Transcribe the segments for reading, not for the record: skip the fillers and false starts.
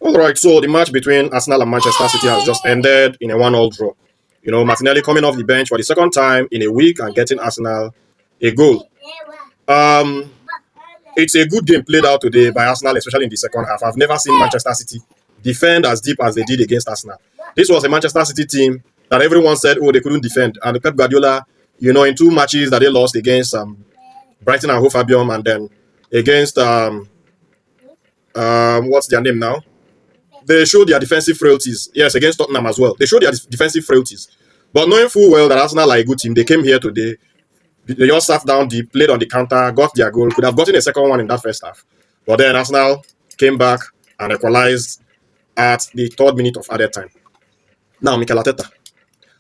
All right, so the match between Arsenal and Manchester City has just ended in a 1-all draw. You know, Martinelli coming off the bench for the second time in a week and getting Arsenal a goal. Um, it's a good game played out today by Arsenal, especially in the second half. I've never seen Manchester City defend as deep as they did against Arsenal. This was a Manchester City team that everyone said, oh, they couldn't defend. And Pep Guardiola, you know, in two matches that they lost against Brighton and Hove Albion, and then against what's their name now? They showed their defensive frailties. Yes, against Tottenham as well. They showed their defensive frailties. But knowing full well that Arsenal are a good team, they came here today. They just sat down deep, played on the counter, got their goal. Could have gotten a second one in that first half. But then Arsenal came back and equalized at the 3rd minute of added time. Now, Mikel Arteta.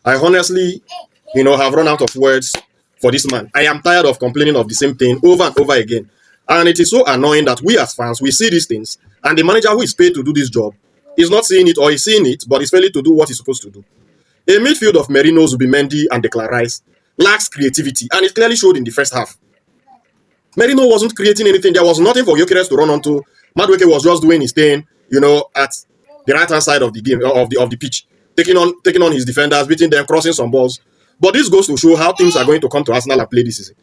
I honestly, have run out of words for this man. I am tired of complaining of the same thing over and over again. And it is so annoying that we as fans, we see these things, and the manager who is paid to do this job is not seeing it, or is seeing it, but is failing to do what he's supposed to do. A midfield of Merino, Zubimendi, and Declan Rice lacks creativity, and it clearly showed in the first half. Merino wasn't creating anything. There was nothing for Gyökeres to run onto. Madueke was just doing his thing, at the right-hand side of the game, of the pitch, taking on his defenders, beating them, crossing some balls. But this goes to show how things are going to come to Arsenal and play this season.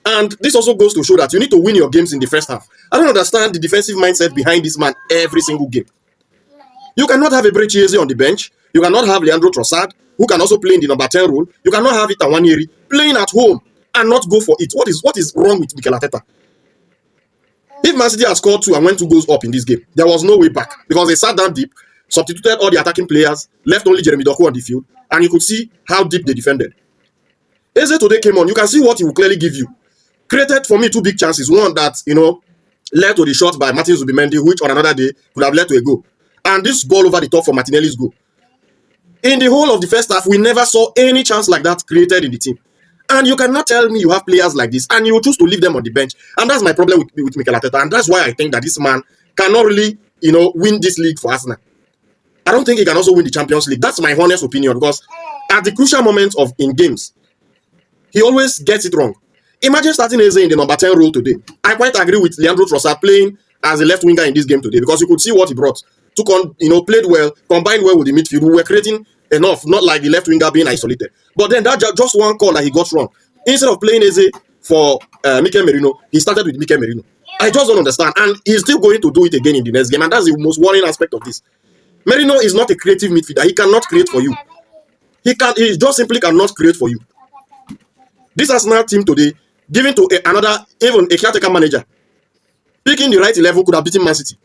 And this also goes to show that you need to win your games in the first half. I don't understand the defensive mindset behind this man every single game. You cannot have a Eze on the bench. You cannot have Leandro Trossard, who can also play in the number 10 role. You cannot have Eze and Nwaneri playing at home and not go for it. What is wrong with Mikel Arteta? If Man City had scored 2 and went 2 goals up in this game, there was no way back because they sat down deep, substituted all the attacking players, left only Jeremy Doku on the field, and you could see how deep they defended. Eze today came on. You can see what he will clearly give you. Created for me 2 big chances. One that, led to the shot by Martin Zubimendi, which on another day could have led to a goal. And this ball over the top for Martinelli's goal. In the whole of the first half, we never saw any chance like that created in the team. And you cannot tell me you have players like this and you choose to leave them on the bench. And that's my problem with Mikel Arteta. And that's why I think that this man cannot really, win this league for Arsenal. I don't think he can also win the Champions League. That's my honest opinion, because at the crucial moments in games, he always gets it wrong. Imagine starting Eze in the number 10 role today. I quite agree with Leandro Trossard playing as a left winger in this game today, because you could see what he brought. Took on, played well, combined well with the midfield. We were creating enough, not like the left winger being isolated. But then that just one call that he got wrong. Instead of playing Eze for Mikel Merino, he started with Mikel Merino. I just don't understand. And he's still going to do it again in the next game. And that's the most worrying aspect of this. Merino is not a creative midfielder. He cannot create for you. He just simply cannot create for you. This Arsenal team today, given to even a caretaker manager, picking the right level could have beaten Man City.